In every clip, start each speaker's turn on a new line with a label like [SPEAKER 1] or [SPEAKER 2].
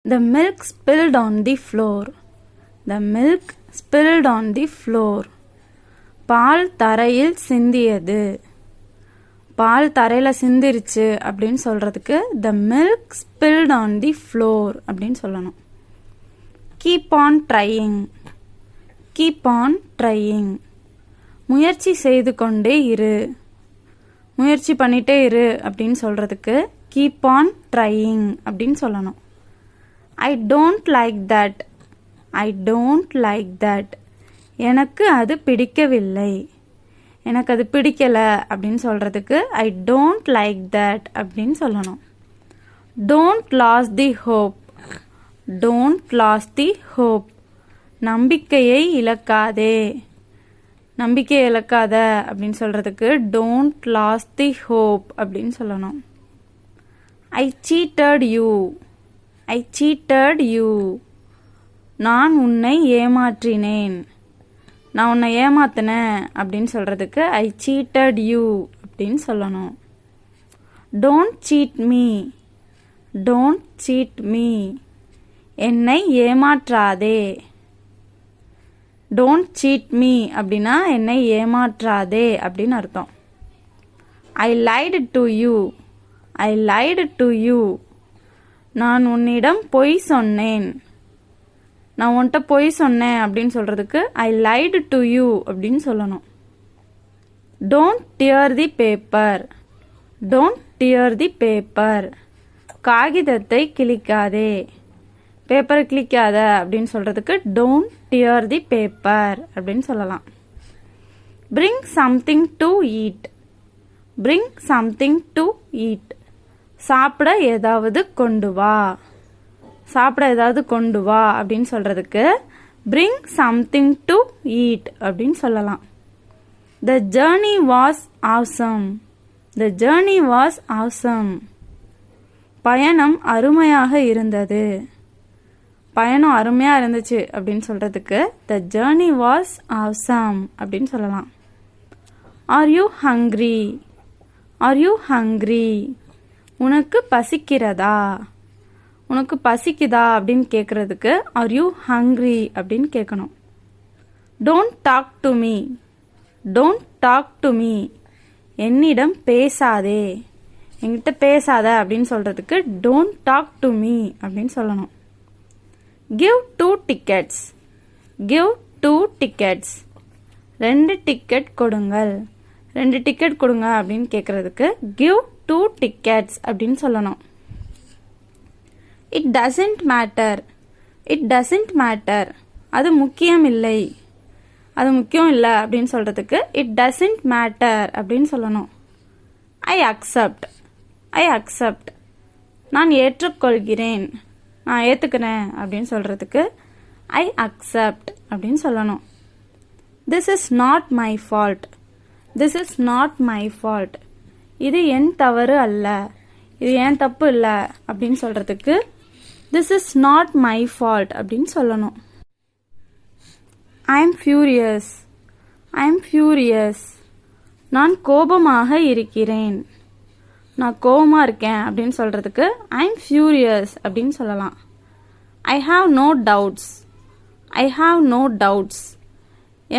[SPEAKER 1] The milk spilled on the floor. The milk spilled on the floor. பால் தரையில் சிந்தியது. பால் தரையில் சிந்திருச்சு அப்படின்னு சொல்கிறதுக்கு the milk spilled on the floor அப்படின்னு சொல்லணும். Keep on trying. Keep on trying. முயற்சி செய்து கொண்டே இரு. முயற்சி பண்ணிட்டே இரு அப்படின்னு சொல்கிறதுக்கு keep on trying அப்படின்னு சொல்லணும். I don't like that. I don't like that. எனக்கு அது பிடிக்கவில்லை. எனக்கு அது பிடிக்கலை அப்படின்னு சொல்கிறதுக்கு I don't like that அப்படின்னு சொல்லணும். Don't lose the hope. Don't lose the hope. நம்பிக்கையை இழக்காதே. நம்பிக்கையை இழக்காத அப்படின்னு சொல்கிறதுக்கு don't lose the hope அப்படின்னு சொல்லணும். I cheated you. I cheated you. நான் உன்னை ஏமாற்றினேன். நான் உன்னை ஏமாத்தினேன் அப்படின்னு சொல்கிறதுக்கு I cheated you அப்படின்னு சொல்லணும். Don't cheat me. Don't cheat me. என்னை ஏமாற்றாதே. Don't cheat me அப்படின்னா என்னை ஏமாற்றாதே அப்படின்னு அர்த்தம். I lied to you. I lied to you. நான் உன்னிடம் பொய் சொன்னேன். நான் உன்கிட்ட பொய் சொன்னேன் அப்படின்னு சொல்கிறதுக்கு I lied to you அப்படின்னு சொல்லணும். Don't tear the paper. Don't tear the paper. காகிதத்தை கிழிக்காதே. பேப்பரை கிழிக்காத அப்படின்னு சொல்கிறதுக்கு don't tear the paper அப்படின்னு சொல்லலாம். Bring something to eat. Bring something to eat. சாப்பிட ஏதாவது கொண்டு வா. சாப்பிட ஏதாவது கொண்டு வா அப்படின்னு சொல்கிறதுக்கு bring something to eat அப்படின்னு சொல்லலாம். The journey was awesome. The journey was awesome. பயணம் அருமையாக இருந்தது. பயணம் அருமையாக இருந்துச்சு அப்படின்னு சொல்கிறதுக்கு the journey was awesome அப்படின்னு சொல்லலாம். Are you hungry? Are you hungry? உனக்கு பசிக்கிறதா. உனக்கு பசிக்குதா அப்படின்னு கேட்குறதுக்கு are you hungry அப்படின்னு கேட்கணும். Don't talk to me. Don't talk to me. என்னிடம் பேசாதே. என்கிட்ட பேசாத அப்படின்னு சொல்கிறதுக்கு don't talk to me அப்படின்னு சொல்லணும். Give 2 tickets. Give 2 tickets. 2 ticket கொடுங்கள். 2 டிக்கெட் கொடுங்க அப்படின்னு கேட்குறதுக்கு give 2 tickets அப்படின்னு சொல்லணும். It doesn't matter. It doesn't matter. அது முக்கியம் இல்லை. அது முக்கியம் இல்லை அப்படின்னு சொல்கிறதுக்கு it doesn't matter அப்படின்னு சொல்லணும். I accept. I accept. நான் ஏற்றுக்கொள்கிறேன். நான் ஏற்றுக்கிறேன் அப்படின்னு சொல்கிறதுக்கு I accept அப்படின்னு சொல்லணும். This is not my fault. This is not my fault. இது என் தவறு அல்ல. இது ஏன் தப்பு இல்லை அப்படின்னு சொல்கிறதுக்கு this is not my fault அப்படின்னு சொல்லணும். I am furious. I am furious. நான் கோபமாக இருக்கிறேன். நான் கோபமாக இருக்கேன் அப்படின்னு சொல்கிறதுக்கு I am furious அப்படின்னு சொல்லலாம். I have no doubts. I have no doubts.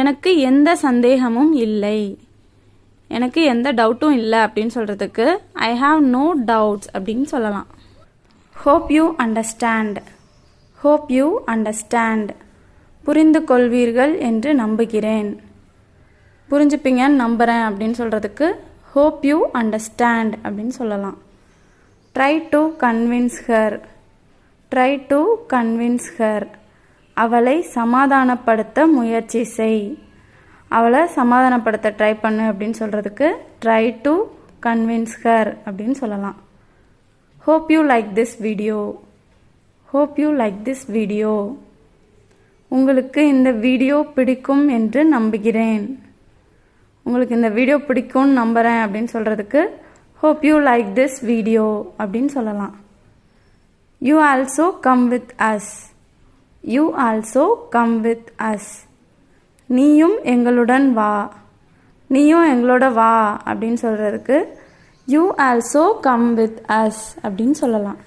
[SPEAKER 1] எனக்கு எந்த சந்தேகமும் இல்லை. எனக்கு எந்த டவுட்டும் இல்லை அப்படின்னு சொல்கிறதுக்கு I have no doubts அப்படின்னு சொல்லலாம். Hope you understand. Hope you understand. புரிந்து கொள்வீர்கள் என்று நம்புகிறேன். புரிஞ்சுப்பீங்கன்னு நம்புகிறேன் அப்படின்னு சொல்கிறதுக்கு hope you understand அப்படின்னு சொல்லலாம். Try to convince her. Try to convince her. அவளை சமாதானப்படுத்த முயற்சி செய். அவளை சமாதானப்படுத்த ட்ரை பண்ணு அப்படின்னு சொல்கிறதுக்கு try to convince her அப்படின்னு சொல்லலாம். Hope you like this video. Hope you like this video. உங்களுக்கு இந்த வீடியோ பிடிக்கும் என்று நம்புகிறேன். உங்களுக்கு இந்த வீடியோ பிடிக்கும்னு நம்புகிறேன் அப்படின்னு சொல்கிறதுக்கு hope you like this video அப்படின்னு சொல்லலாம். You also come with us. You also come with us. நீயும் எங்களுடன் வா. நீயும் எங்களோட வா அப்படின்னு சொல்கிறதுக்கு you also come with us அப்படின்னு சொல்லலாம்.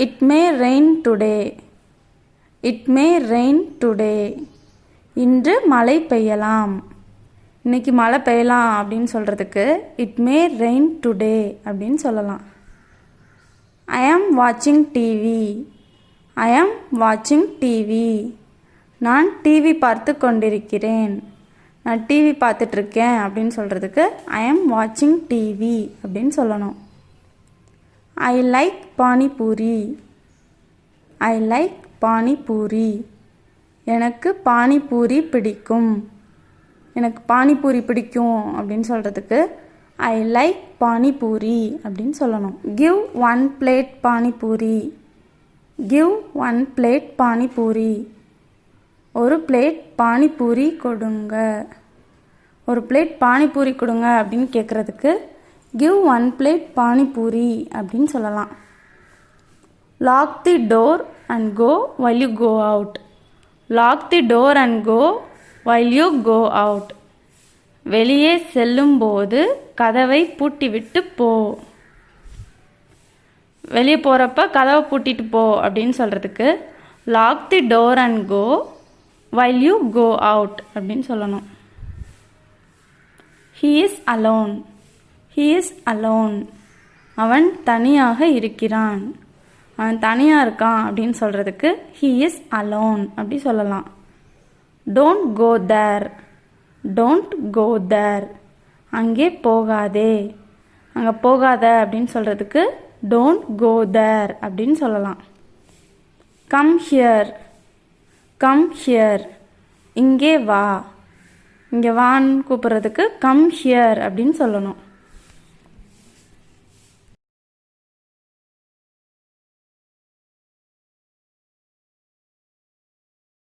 [SPEAKER 1] It may rain today. It may rain today. இன்று மழை பெய்யலாம். இன்னைக்கு மழை பெய்யலாம் அப்படின்னு சொல்கிறதுக்கு இட் மே ரெயின் டுடே அப்படின்னு சொல்லலாம். ஐ ஆம் வாட்சிங் டிவி. ஐ ஆம் வாட்சிங் டிவி. நான் டிவி பார்த்து கொண்டிருக்கிறேன். நான் டிவி பார்த்துட்ருக்கேன் அப்படின்னு சொல்கிறதுக்கு ஐ ஆம் வாட்சிங் டிவி அப்படின்னு சொல்லணும். I like panipuri. I like panipuri. எனக்கு பானிபூரி பிடிக்கும். எனக்கு பானிபூரி பிடிக்கும் அப்படின்னு சொல்கிறதுக்கு ஐ லைக் பானிபூரி அப்படின்னு சொல்லணும். Give one plate panipuri. Give one plate panipuri. ஒரு பிளேட் பானிபூரி கொடுங்க. ஒரு பிளேட் பானிபூரி கொடுங்க அப்படின்னு கேட்குறதுக்கு கிவ் ஒன் பிளேட் பானிபூரி அப்படின்னு சொல்லலாம். Lock the door and go while you go out. Lock the door and go while you go out. வெளியே செல்லும்போது கதவை பூட்டிவிட்டு போ. வெளியே போகிறப்ப கதவை பூட்டிட்டு போ அப்படின்னு சொல்கிறதுக்கு lock the door and go while you go out அப்படின்னு சொல்லணும். He is alone. He is alone. அவன் தனியாக இருக்கிறான். அவன் தனியாக இருக்கான் அப்படின்னு சொல்கிறதுக்கு ஹீ இஸ் அலோன் அப்படி சொல்லலாம். Don't go there. Don't go there. அங்கே போகாதே. அங்கே போகாத அப்படின்னு சொல்கிறதுக்கு டோன்ட் கோ தேர் அப்படின்னு சொல்லலாம். Come here. Come here. இங்கே வா. இங்கே வான்னு கூப்பிட்றதுக்கு கம் ஹியர் அப்படின்னு சொல்லணும்.